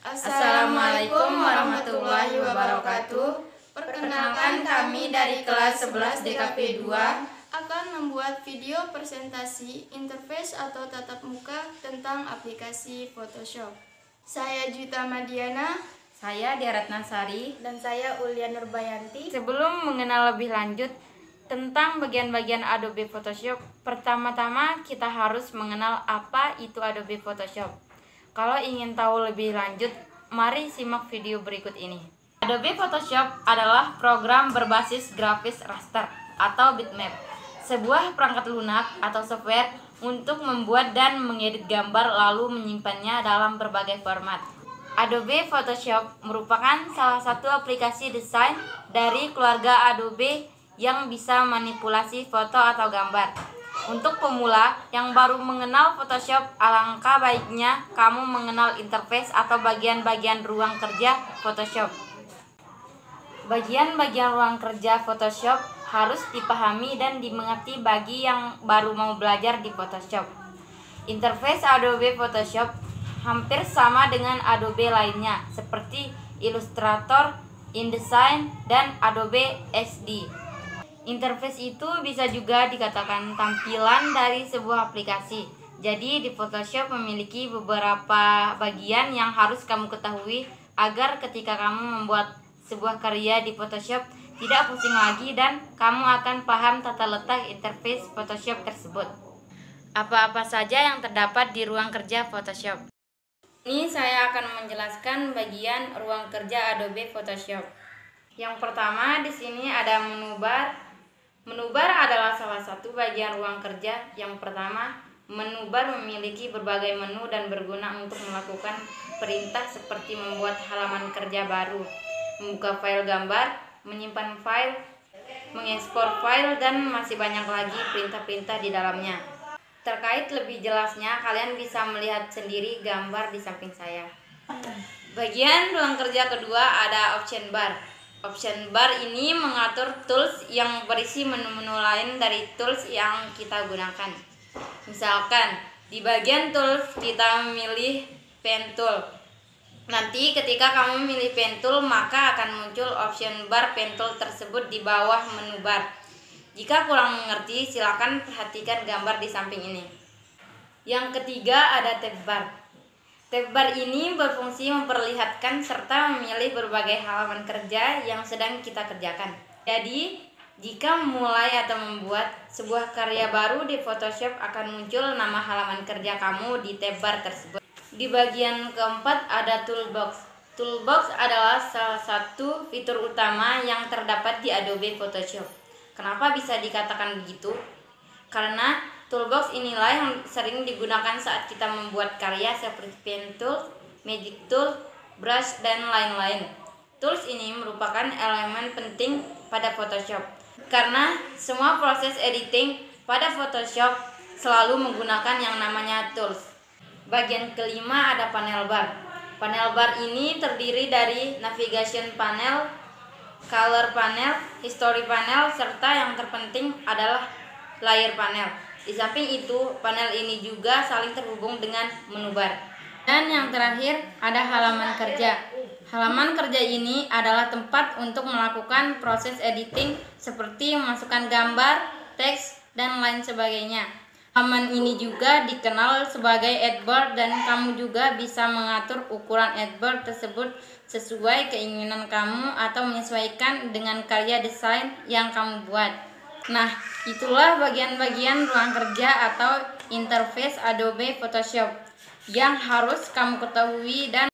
Assalamualaikum warahmatullahi wabarakatuh. Perkenalkan, kami dari kelas 11 DKP 2 akan membuat video presentasi interface atau tatap muka tentang aplikasi Photoshop. Saya Juita Madiana, Saya Dia Ratnasari, dan saya Ulia Nurbayanti. Sebelum mengenal lebih lanjut tentang bagian-bagian Adobe Photoshop, pertama-tama kita harus mengenal apa itu Adobe Photoshop. Kalau ingin tahu lebih lanjut, mari simak video berikut ini. Adobe Photoshop adalah program berbasis grafis raster atau bitmap, sebuah perangkat lunak atau software untuk membuat dan mengedit gambar lalu menyimpannya dalam berbagai format. Adobe Photoshop merupakan salah satu aplikasi desain dari keluarga Adobe yang bisa manipulasi foto atau gambar. Untuk pemula yang baru mengenal Photoshop, alangkah baiknya kamu mengenal interface atau bagian-bagian ruang kerja Photoshop. Bagian-bagian ruang kerja Photoshop harus dipahami dan dimengerti bagi yang baru mau belajar di Photoshop. Interface Adobe Photoshop hampir sama dengan Adobe lainnya seperti Illustrator, InDesign, dan Adobe XD. Interface itu bisa juga dikatakan tampilan dari sebuah aplikasi. Jadi di Photoshop memiliki beberapa bagian yang harus kamu ketahui agar ketika kamu membuat sebuah karya di Photoshop tidak pusing lagi dan kamu akan paham tata letak interface Photoshop tersebut. Apa-apa saja yang terdapat di ruang kerja Photoshop. Ini saya akan menjelaskan bagian ruang kerja Adobe Photoshop. Yang pertama di sini ada menu bar. Menu bar adalah salah satu bagian ruang kerja. Yang pertama, menu bar memiliki berbagai menu dan berguna untuk melakukan perintah seperti membuat halaman kerja baru, membuka file gambar, menyimpan file, mengekspor file, dan masih banyak lagi perintah-perintah di dalamnya. Terkait lebih jelasnya, kalian bisa melihat sendiri gambar di samping saya. Bagian ruang kerja kedua ada option bar. Option bar ini mengatur tools yang berisi menu-menu lain dari tools yang kita gunakan. Misalkan, di bagian tools kita memilih pen tool. Nanti ketika kamu memilih pen tool, maka akan muncul option bar pen tool tersebut di bawah menu bar. Jika kurang mengerti, silakan perhatikan gambar di samping ini. Yang ketiga ada tab bar. Tab bar ini berfungsi memperlihatkan serta memilih berbagai halaman kerja yang sedang kita kerjakan. Jadi, jika memulai atau membuat sebuah karya baru di Photoshop akan muncul nama halaman kerja kamu di tab bar tersebut. Di bagian keempat ada toolbox. Toolbox adalah salah satu fitur utama yang terdapat di Adobe Photoshop. Kenapa bisa dikatakan begitu? Karena toolbox inilah yang sering digunakan saat kita membuat karya seperti pen tool, magic tool, brush, dan lain-lain. Tools ini merupakan elemen penting pada Photoshop karena semua proses editing pada Photoshop selalu menggunakan yang namanya tools. Bagian kelima ada panel bar. Panel bar ini terdiri dari navigation panel, color panel, history panel, serta yang terpenting adalah layer panel. Di samping itu, panel ini juga saling terhubung dengan menu bar. Dan yang terakhir ada halaman kerja. Halaman kerja ini adalah tempat untuk melakukan proses editing seperti memasukkan gambar, teks, dan lain sebagainya. Halaman ini juga dikenal sebagai adboard dan kamu juga bisa mengatur ukuran adboard tersebut sesuai keinginan kamu atau menyesuaikan dengan karya desain yang kamu buat. Nah, itulah bagian-bagian ruang kerja atau interface Adobe Photoshop yang harus kamu ketahui dan